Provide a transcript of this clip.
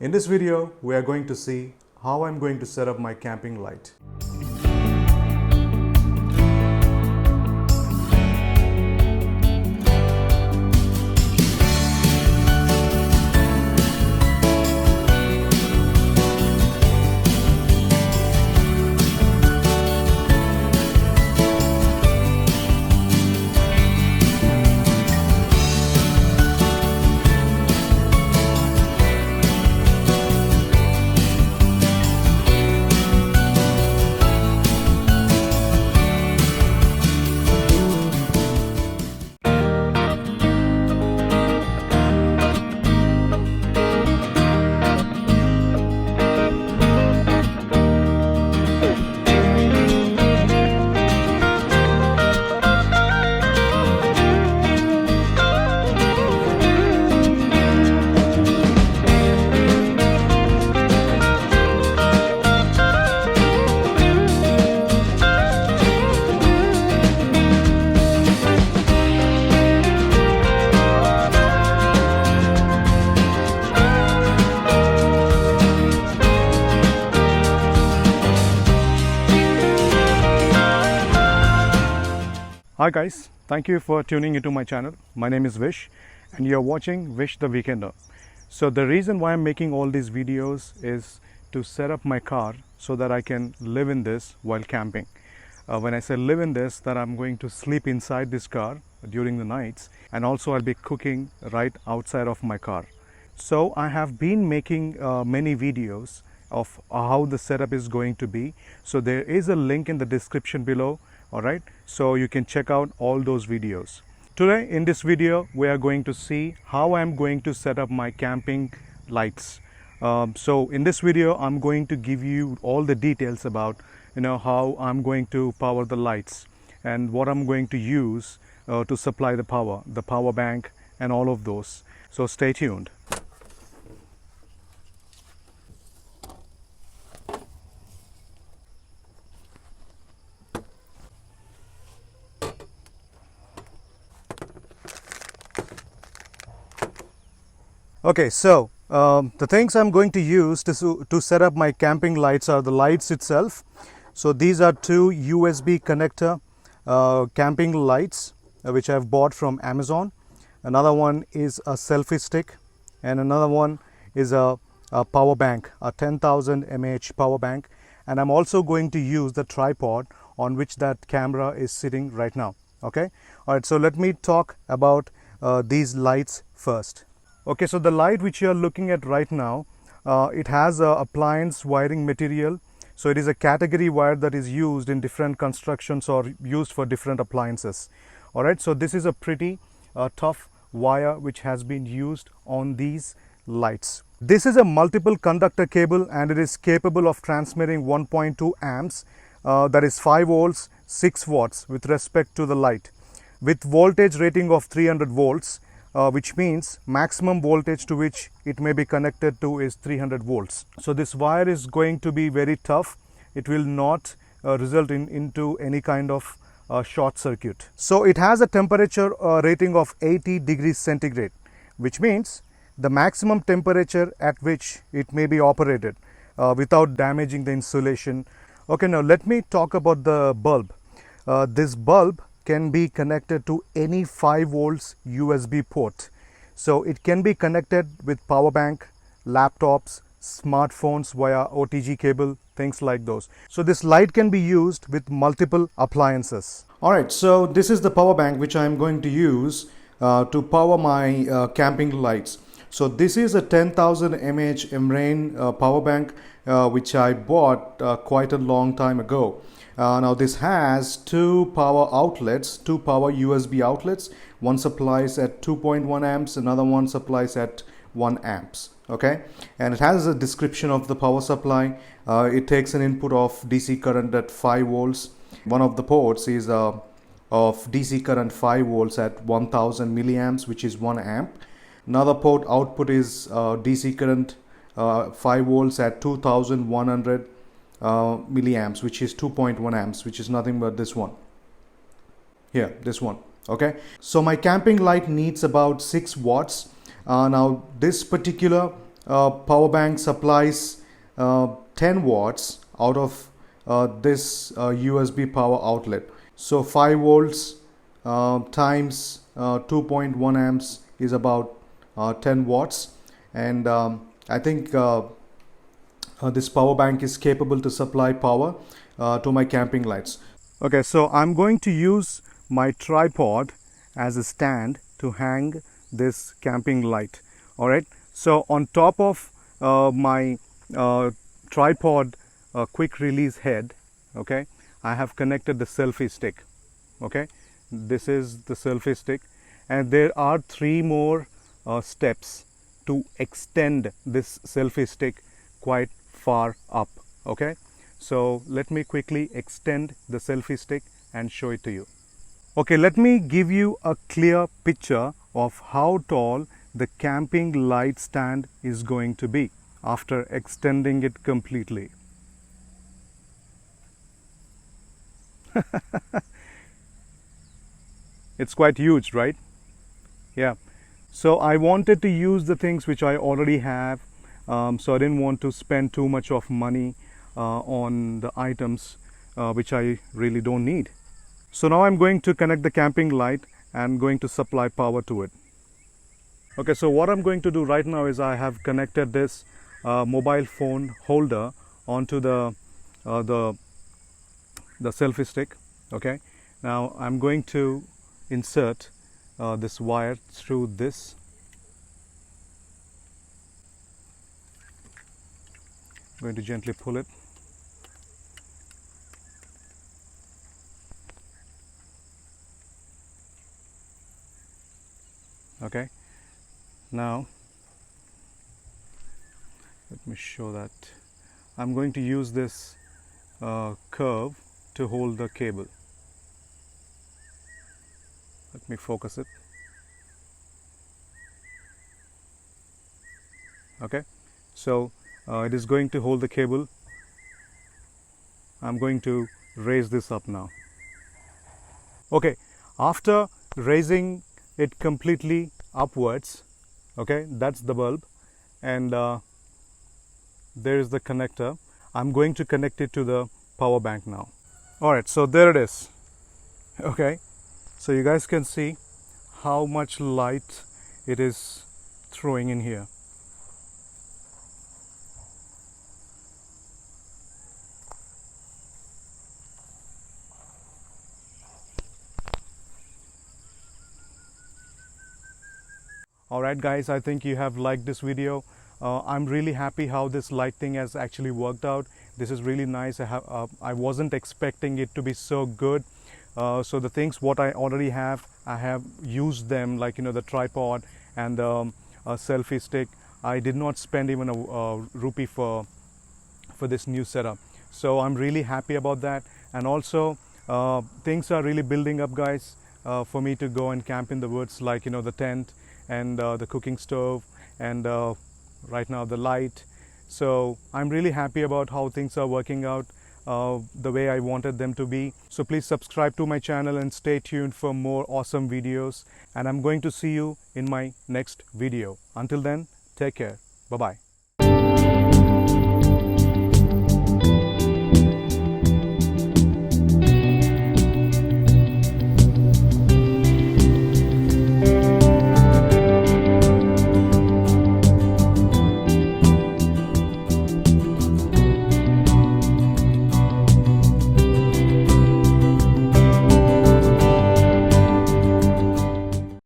In this video, we are going to see how I'm going to set up my camping light. Hi guys, thank you for tuning into my channel. My name is Vish and you're watching Vish the Weekender. So the reason why I'm making all these videos is to set up my car so that I can live in this while camping. When I say live in this, that I'm going to sleep inside this car during the nights, and also I'll be cooking right outside of my car. So I have been making many videos of how the setup is going to be. So there is a link in the description below. Alright, so you can check out all those videos. Today in this video we are going to see how I'm going to set up my camping lights. So in this video I'm going to give you all the details about how I'm going to power the lights and what I'm going to use to supply the power bank and all of those. So stay tuned. Okay, so the things I'm going to use to set up my camping lights are the lights itself. So these are two USB connector camping lights which I've bought from Amazon. Another one is a selfie stick, and another one is a power bank, a 10,000 mAh power bank. And I'm also going to use the tripod on which that camera is sitting right now. Okay, all right, so let me talk about these lights first. Okay, so the light which you are looking at right now, it has a appliance wiring material. So it is a category wire that is used in different constructions or used for different appliances. All right, so this is a pretty tough wire which has been used on these lights. This is a multiple conductor cable and it is capable of transmitting 1.2 amps, that is 5 volts, 6 watts with respect to the light, with voltage rating of 300 volts. Which means maximum voltage to which it may be connected to is 300 volts. So this wire is going to be very tough. It will not result into any kind of short circuit. So it has a temperature rating of 80 degrees centigrade, which means the maximum temperature at which it may be operated without damaging the insulation. Okay, now let me talk about the bulb. This bulb can be connected to any 5 volts USB port. So it can be connected with power bank, laptops, smartphones via OTG cable, things like those. So this light can be used with multiple appliances. Alright, so this is the power bank which I am going to use to power my camping lights. So this is a 10,000 mAh Emrain power bank which I bought quite a long time ago. Now this has two power outlets, two power USB outlets. One supplies at 2.1 amps, another one supplies at 1 amps. Okay, and it has a description of the power supply. It takes an input of DC current at 5 volts. One of the ports is of DC current 5 volts at 1000 milliamps, which is 1 amp. Another port output is DC current 5 volts at 2100 milliamps, which is 2.1 amps, which is nothing but this one here, this one. Okay, so my camping light needs about 6 watts. Now this particular power bank supplies 10 watts out of this USB power outlet. So 5 volts times 2.1 amps is about 10 watts, and I think this power bank is capable to supply power to my camping lights. Okay, so I'm going to use my tripod as a stand to hang this camping light. All right, so on top of my tripod quick release head, okay, I have connected the selfie stick. Okay, this is the selfie stick, and there are 3 more steps to extend this selfie stick quite far up. Okay, so let me quickly extend the selfie stick and show it to you. Okay, let me give you a clear picture of how tall the camping light stand is going to be after extending it completely. It's quite huge, right? Yeah. So I wanted to use the things which I already have, so I didn't want to spend too much of money on the items which I really don't need. So now I'm going to connect the camping light and going to supply power to it. Okay, so what I'm going to do right now is I have connected this mobile phone holder onto the selfie stick. Okay, now I'm going to insert this wire through this. I'm going to gently pull it. Okay, now let me show that. I'm going to use this curve to hold the cable. Let me focus it. Okay, so it is going to hold the cable. I'm going to raise this up now. Okay, after raising it completely upwards, okay, that's the bulb, and there is the connector. I'm going to connect it to the power bank now. All right, so there it is. Okay, so you guys can see how much light it is throwing in here. Alright guys, I think you have liked this video. I'm really happy how this light thing has actually worked out. This is really nice. I wasn't expecting it to be so good. So the things what I already have, I have used them, like the tripod and a selfie stick. I did not spend even a rupee for this new setup. So I'm really happy about that. And also things are really building up, guys, for me to go and camp in the woods, like the tent and the cooking stove, and right now the light. So I'm really happy about how things are working out the way I wanted them to be. So please subscribe to my channel and stay tuned for more awesome videos, and I'm going to see you in my next video. Until then, take care. Bye bye.